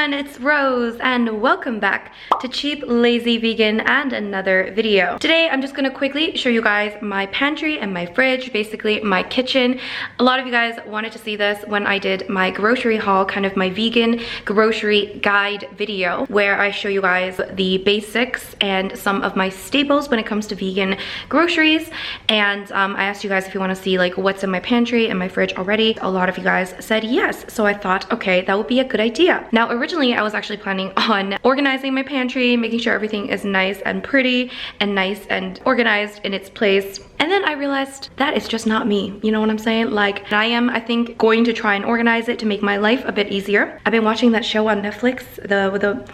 everyone, it's Rose and welcome back to Cheap Lazy Vegan and another video. Today I'm just gonna quickly show you guys my pantry and my fridge, basically my kitchen. A lot of you guys wanted to see this when I did my grocery haul, kind of my vegan grocery guide video, where I show you guys the basics and some of my staples when it comes to vegan groceries. And I asked you guys if you want to see like what's in my pantry and my fridge already. A lot of you guys said yes, so I thought, okay, that would be a good idea. Now, originally I was actually planning on organizing my pantry, making sure everything is nice and pretty and nice and organized in its place. And then I realized that is just not me. You know what I'm saying? Like, I am, I think, going to try and organize it to make my life a bit easier. I've been watching that show on Netflix, the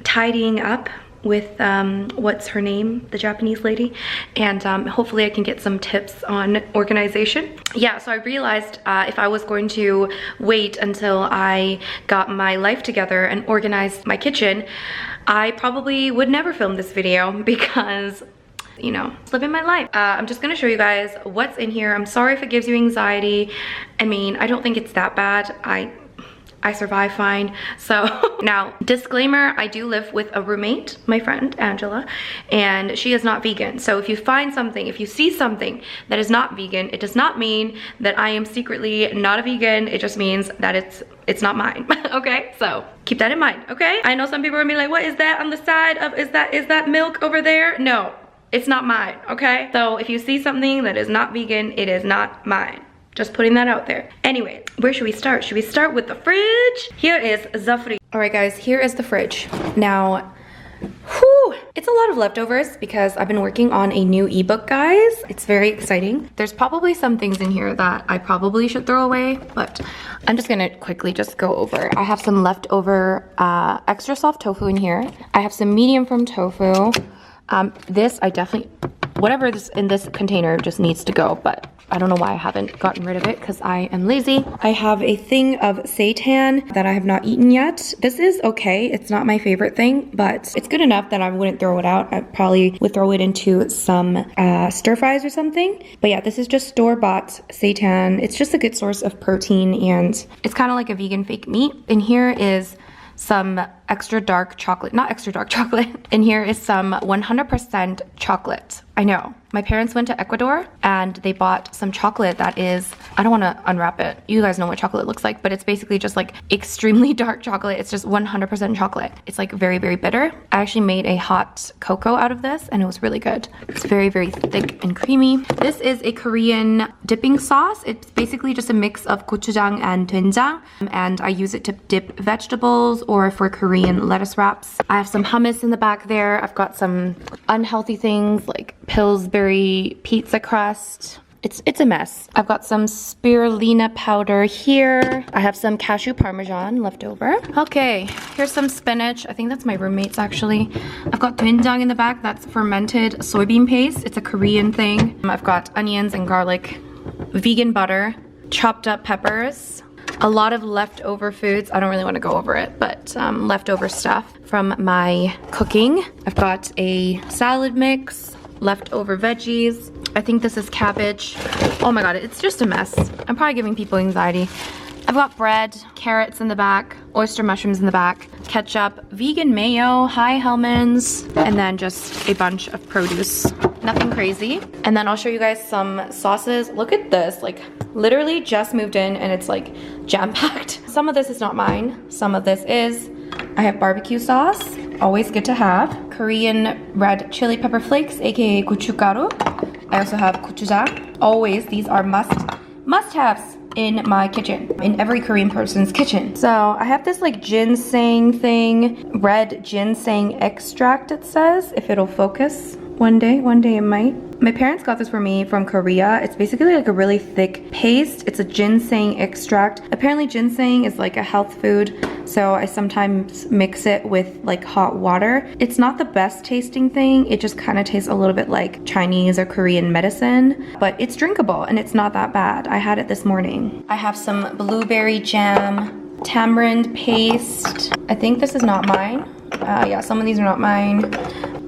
tidying up with what's her name, the Japanese lady, and hopefully I can get some tips on organization. Yeah, so I realized if I was going to wait until I got my life together and organized my kitchen, I probably would never film this video because, you know, living my life. I'm just gonna show you guys what's in here. I'm sorry if it gives you anxiety. I mean, I don't think it's that bad. I survive fine. So now, disclaimer, I do live with a roommate, my friend Angela, and she is not vegan. So if you find something, if you see something that is not vegan, it does not mean that I am secretly not a vegan. It just means that it's not mine. Okay, so keep that in mind. Okay, I know some people are gonna be like, what is that on the side of, is that milk over there? No, it's not mine. Okay, so if you see something that is not vegan, it is not mine. Just putting that out there. Anyway, where should we start? Should we start with the fridge? Here is the fridge. All right, guys, here is the fridge. Now, whew, it's a lot of leftovers because I've been working on a new ebook, guys. It's very exciting. There's probably some things in here that I probably should throw away, but I'm just gonna quickly just go over. I have some leftover extra soft tofu in here. I have some medium firm tofu. This, I definitely, whatever is in this container just needs to go, but I don't know why I haven't gotten rid of it because I am lazy. I have a thing of seitan that I have not eaten yet. This is okay. It's not my favorite thing, but it's good enough that I wouldn't throw it out. I probably would throw it into some stir fries or something. But yeah, this is just store-bought seitan. It's just a good source of protein and it's kind of like a vegan fake meat. And here is some extra dark chocolate, not extra dark chocolate. And here is some 100% chocolate. I know. My parents went to Ecuador and they bought some chocolate that is, I don't want to unwrap it. You guys know what chocolate looks like, but it's basically just like extremely dark chocolate. It's just 100% chocolate. It's like very, very bitter. I actually made a hot cocoa out of this and it was really good. It's very, very thick and creamy. This is a Korean dipping sauce. It's basically just a mix of gochujang and doenjang, and I use it to dip vegetables or for Korean lettuce wraps. I have some hummus in the back there. I've got some unhealthy things like Pillsbury pizza crust. It's a mess. I've got some spirulina powder here. I have some cashew parmesan left over. Okay, here's some spinach. I think that's my roommate's actually. I've got doenjang in the back. That's fermented soybean paste. It's a Korean thing. I've got onions and garlic, vegan butter, chopped up peppers, a lot of leftover foods. I don't really want to go over it, but leftover stuff from my cooking. I've got a salad mix, leftover veggies. I think this is cabbage. Oh my god, it's just a mess. I'm probably giving people anxiety. I've got bread, carrots in the back, oyster mushrooms in the back, ketchup, vegan mayo, high Hellmann's, and then just a bunch of produce. Nothing crazy. And then I'll show you guys some sauces. Look at this, like literally just moved in and it's like jam-packed. Some of this is not mine, some of this is. I have barbecue sauce, always good to have. Korean red chili pepper flakes, aka gochugaru. I also have gochujang. Always, these are must-haves in my kitchen, in every Korean person's kitchen. So I have this like ginseng thing, red ginseng extract it says, if it'll focus. One day it might. My parents got this for me from Korea. It's basically like a really thick paste. It's a ginseng extract. Apparently ginseng is like a health food, so I sometimes mix it with like hot water. It's not the best tasting thing. It just kind of tastes a little bit like Chinese or Korean medicine, but it's drinkable and it's not that bad. I had it this morning. I have some blueberry jam, tamarind paste. I think this is not mine. Yeah, some of these are not mine.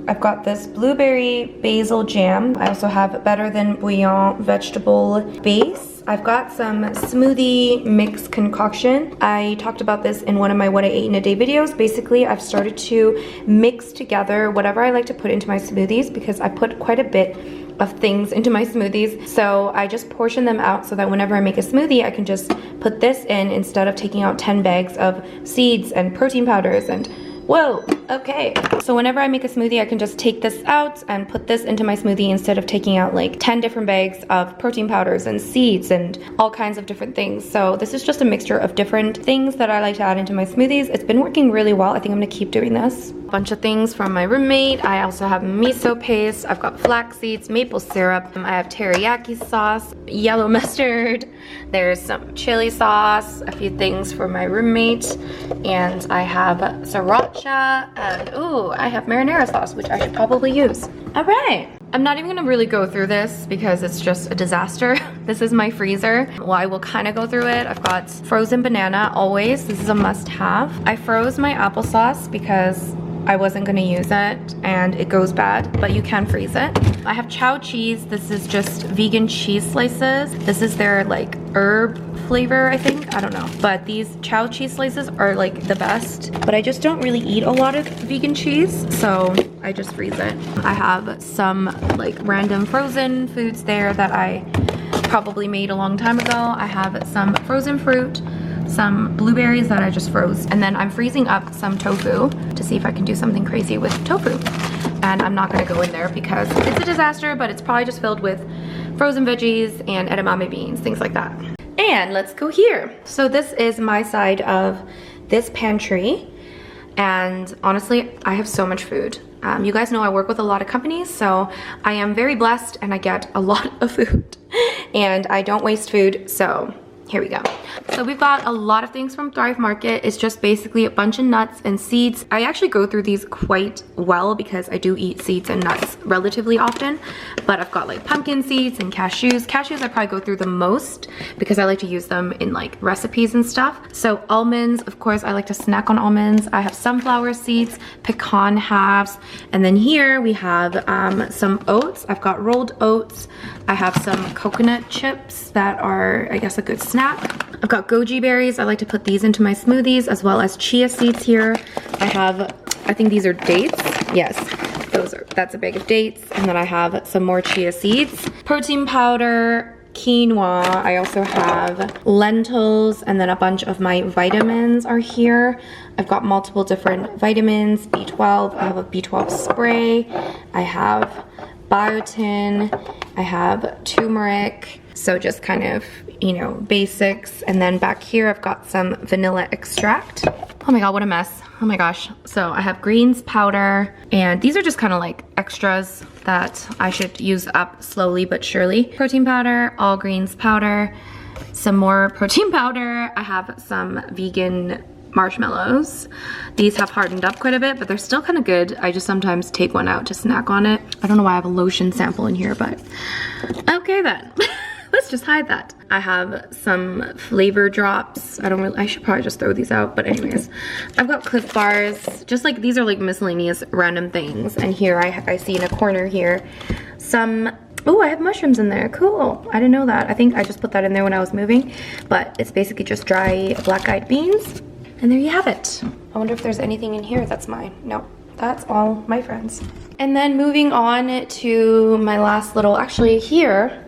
I've got this blueberry basil jam. I also have Better Than Bouillon vegetable base. Flakes. I've got some Smoothie Mix Concoction. I talked about this in one of my What I Ate in a Day videos. Basically, I've started to mix together whatever I like to put into my smoothies because I put quite a bit of things into my smoothies. So I just portion them out so that whenever I make a smoothie, I can just put this in instead of taking out 10 bags of seeds and protein powders and whoa, okay. So whenever I make a smoothie, I can just take this out and put this into my smoothie instead of taking out like 10 different bags of protein powders and seeds and all kinds of different things. So this is just a mixture of different things that I like to add into my smoothies. It's been working really well. I think I'm gonna keep doing this. A bunch of things from my roommate. I also have miso paste. I've got flax seeds, maple syrup. I have teriyaki sauce, yellow mustard. There's some chili sauce, a few things for my roommate. And I have sriracha and ooh, I have marinara sauce, which I should probably use. All right. I'm not even gonna really go through this because it's just a disaster. This is my freezer. Well, I will kind of go through it. I've got frozen banana always. This is a must have. I froze my applesauce because I wasn't gonna use it and it goes bad, but you can freeze it. I have chow cheese. This is just vegan cheese slices. This is their like herb flavor, I think. I don't know. But these chow cheese slices are like the best. But I just don't really eat a lot of vegan cheese, so I just freeze it. I have some like random frozen foods there that I probably made a long time ago. I have some frozen fruit, some blueberries that I just froze, and then I'm freezing up some tofu to see if I can do something crazy with tofu. And I'm not gonna go in there because it's a disaster, but it's probably just filled with frozen veggies and edamame beans, things like that. And let's go here. So this is my side of this pantry. And honestly, I have so much food. You guys know I work with a lot of companies, so I am very blessed and I get a lot of food. And I don't waste food, so here we go. So we've got a lot of things from Thrive Market. It's just basically a bunch of nuts and seeds. I actually go through these quite well because I do eat seeds and nuts relatively often. But I've got like pumpkin seeds and cashews. Cashews I probably go through the most because I like to use them in like recipes and stuff. So almonds, of course, I like to snack on almonds. I have sunflower seeds, pecan halves. And then here we have some oats. I've got rolled oats. I have some coconut chips that are, I guess, a good snack. I've got goji berries. I like to put these into my smoothies, as well as chia seeds here. I have, I think these are dates. Yes, that's a bag of dates. And then I have some more chia seeds. Protein powder, quinoa. I also have lentils, and then a bunch of my vitamins are here. I've got multiple different vitamins, B12. I have a B12 spray. I have biotin. I have turmeric. So just kind of, you know, basics. And then back here, I've got some vanilla extract. Oh my God, what a mess. Oh my gosh. So I have greens powder, and these are just kind of like extras that I should use up slowly but surely. Protein powder, all greens powder, some more protein powder. I have some vegan marshmallows. These have hardened up quite a bit, but they're still kind of good. I just sometimes take one out to snack on it. I don't know why I have a lotion sample in here, but okay then. Let's just hide that. I have some flavor drops. I should probably just throw these out, but anyways. I've got Cliff Bars. Just like, these are like miscellaneous random things. And here I see in a corner here some, oh, I have mushrooms in there, cool. I didn't know that. I think I just put that in there when I was moving, but it's basically just dry black-eyed beans. And there you have it. I wonder if there's anything in here that's mine. No, that's all my friends. And then moving on to my last little, actually here,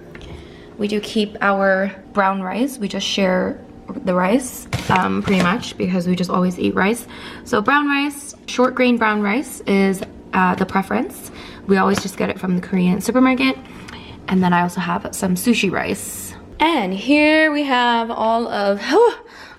we do keep our brown rice. We just share the rice pretty much because we just always eat rice. So brown rice, short grain brown rice is the preference. We always just get it from the Korean supermarket. And then I also have some sushi rice. And here we have all of,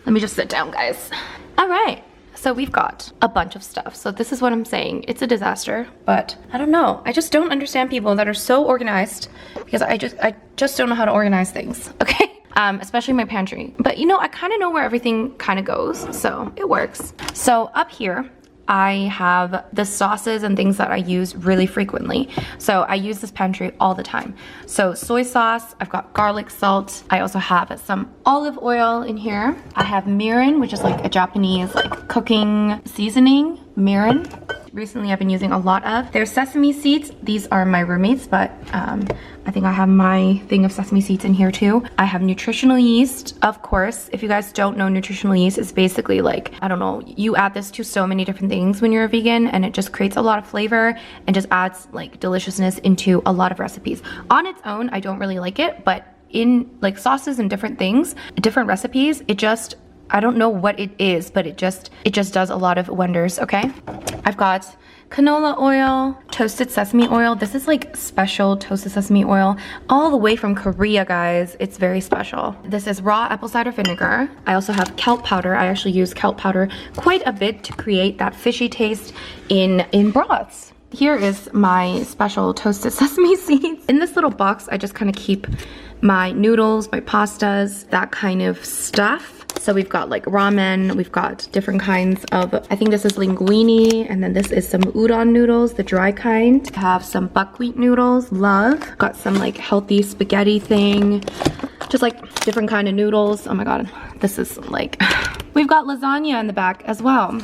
let me just sit down, guys. All right. So we've got a bunch of stuff. So this is what I'm saying. It's a disaster, but I don't know. I just don't understand people that are so organized because I just don't know how to organize things, okay? Especially my pantry. But you know, I kind of know where everything kind of goes, so it works. So up here, I have the sauces and things that I use really frequently. So I use this pantry all the time. So soy sauce, I've got garlic salt. I also have some olive oil in here. I have mirin, which is like a Japanese like cooking seasoning. mirin. Recently I've been using a lot of. There's sesame seeds. These are my roommates, but I think I have my thing of sesame seeds in here too. I have nutritional yeast, of course. If you guys don't know, nutritional yeast is basically like, I don't know, you add this to so many different things when you're a vegan, and it just creates a lot of flavor and just adds like deliciousness into a lot of recipes. On its own, I don't really like it, but in like sauces and different things, different recipes, it just, I don't know what it is, but it just does a lot of wonders, okay? I've got canola oil, toasted sesame oil. This is like special toasted sesame oil all the way from Korea, guys. It's very special. This is raw apple cider vinegar. I also have kelp powder. I actually use kelp powder quite a bit to create that fishy taste in broths. Here is my special toasted sesame seeds. In this little box, I just kind of keep my noodles, my pastas, that kind of stuff. So we've got like ramen, we've got different kinds of, I think this is linguine, and then this is some udon noodles, the dry kind. I have some buckwheat noodles, love. Got some like healthy spaghetti thing, just like different kind of noodles. Oh my god, this is like, we've got lasagna in the back as well.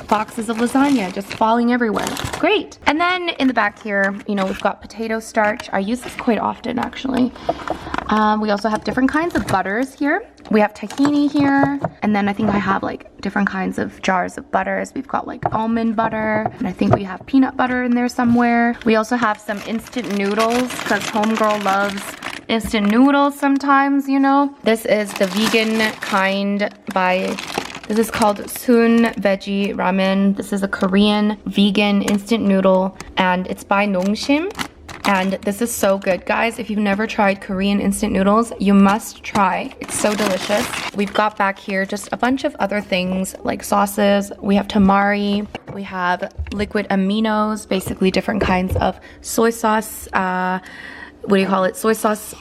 Boxes of lasagna just falling everywhere. Great. And then in the back here, you know, we've got potato starch. I use this quite often actually. We also have different kinds of butters here. We have tahini here, and then I think I have like different kinds of jars of butters. We've got like almond butter, and I think we have peanut butter in there somewhere. We also have some instant noodles because homegirl loves instant noodles sometimes, you know. This is the vegan kind by, this is called Sun Veggie Ramen. This is a Korean vegan instant noodle, and it's by Nongshim. And this is so good, guys. If you've never tried Korean instant noodles, you must try. It's so delicious. We've got back here just a bunch of other things like sauces. We have tamari. We have liquid aminos, basically different kinds of soy sauce. What do you call it? Soy sauce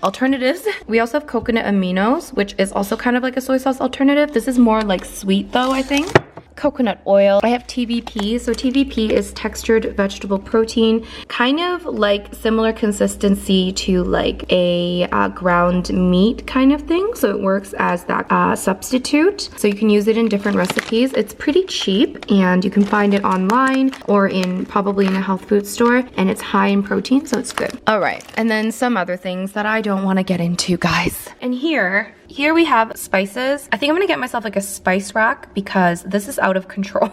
alternatives. We also have coconut aminos, which is also kind of like a soy sauce alternative. This is more like sweet though, I think. Coconut oil. I have TVP. So TVP is textured vegetable protein, kind of like similar consistency to like a ground meat kind of thing. So it works as that substitute. So you can use it in different recipes. It's pretty cheap, and you can find it online or in probably in a health food store, and it's high in protein, so it's good. All right, and then some other things that I don't want to get into, guys. And here we have spices. I think I'm gonna get myself like a spice rack because this is out of control.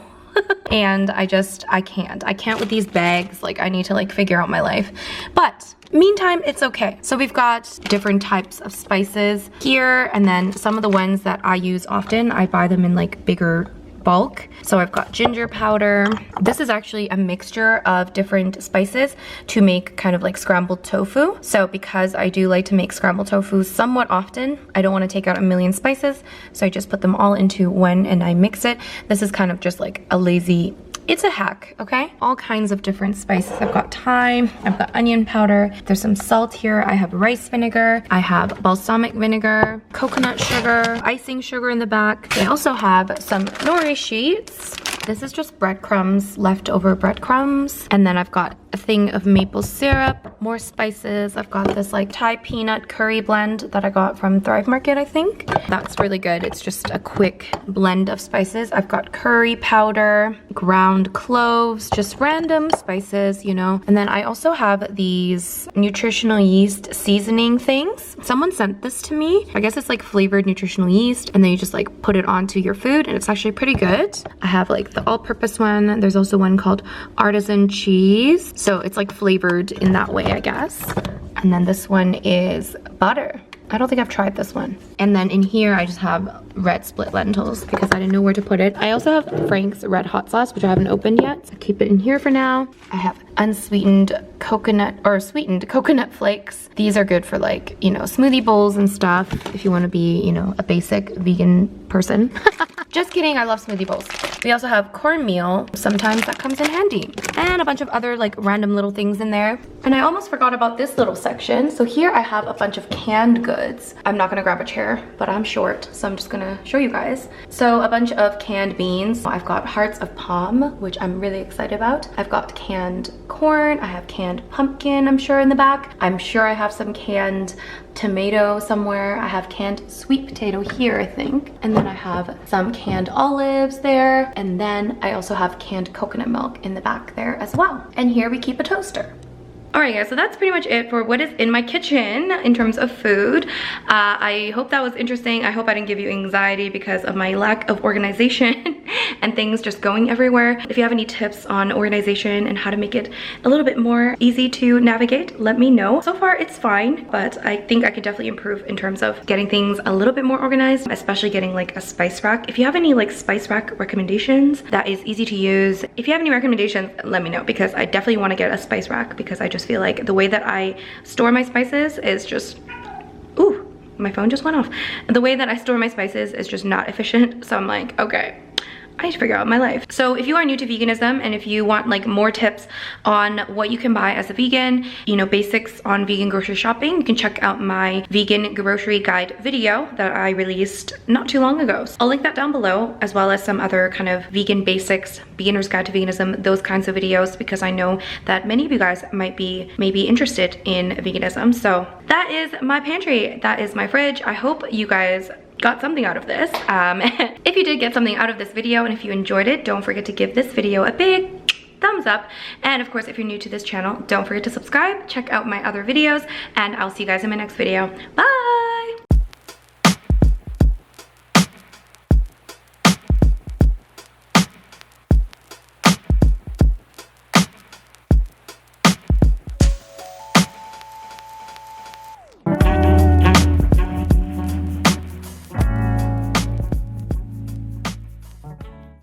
And I can't with these bags. Like I need to like figure out my life. But meantime, it's okay. So we've got different types of spices here, and then some of the ones that I use often, I buy them in like bigger bulk. So I've got ginger powder. This is actually a mixture of different spices to make kind of like scrambled tofu. So because I do like to make scrambled tofu somewhat often, I don't want to take out a million spices, so I just put them all into one and I mix it. This is kind of just like a lazy, it's a hack, okay? All kinds of different spices. I've got thyme, I've got onion powder, there's some salt here, I have rice vinegar, I have balsamic vinegar, coconut sugar, icing sugar in the back. I also have some nori sheets. This is just breadcrumbs, leftover breadcrumbs. And then I've got a thing of maple syrup, more spices. I've got this like Thai peanut curry blend that I got from Thrive Market, I think. That's really good. It's just a quick blend of spices. I've got curry powder, ground cloves, just random spices, you know. And then I also have these nutritional yeast seasoning things. Someone sent this to me. I guess it's like flavored nutritional yeast, and then you just like put it onto your food, and it's actually pretty good. I have like the all-purpose one. There's also one called artisan cheese. So it's like flavored in that way, I guess. And then this one is butter. I don't think I've tried this one. And then in here, I just have red split lentils because I didn't know where to put it. I also have Frank's red hot sauce, which I haven't opened yet. So keep it in here for now. I have unsweetened coconut or sweetened coconut flakes. These are good for like, you know, smoothie bowls and stuff if you want to be, you know, a basic vegan person. Just kidding, I love smoothie bowls. We also have cornmeal. Sometimes that comes in handy. And a bunch of other like random little things in there. And I almost forgot about this little section. So here I have a bunch of canned goods. I'm not gonna grab a chair, but I'm short, so I'm just gonna gonna show you guys. So a bunch of canned beans. I've got hearts of palm, which I'm really excited about. I've got canned corn. I have canned pumpkin, I'm sure, in the back. I'm sure I have some canned tomato somewhere. I have canned sweet potato here, I think. And then I have some canned olives there. And then I also have canned coconut milk in the back there as well. And here we keep a toaster. Alright guys, so that's pretty much it for what is in my kitchen in terms of food. I hope that was interesting. I hope I didn't give you anxiety because of my lack of organization and things just going everywhere. If you have any tips on organization and how to make it a little bit more easy to navigate, let me know. So far it's fine, but I think I could definitely improve in terms of getting things a little bit more organized, especially getting like a spice rack. If you have any like spice rack recommendations that is easy to use, if you have any recommendations, let me know, because I definitely want to get a spice rack, because I just feel like the way that I store my spices is just, ooh, my phone just went off. The way that I store my spices is just not efficient. So I'm like, okay, I need to figure out my life. So if you are new to veganism and if you want like more tips on what you can buy as a vegan, you know, basics on vegan grocery shopping, you can check out my vegan grocery guide video that I released not too long ago. So I'll link that down below, as well as some other kind of vegan basics, beginner's guide to veganism, those kinds of videos, because I know that many of you guys might be maybe interested in veganism. So that is my pantry, that is my fridge. I hope you guys got something out of this. If you did get something out of this video and if you enjoyed it, don't forget to give this video a big thumbs up. And of course, if you're new to this channel, don't forget to subscribe, check out my other videos, and I'll see you guys in my next video. Bye!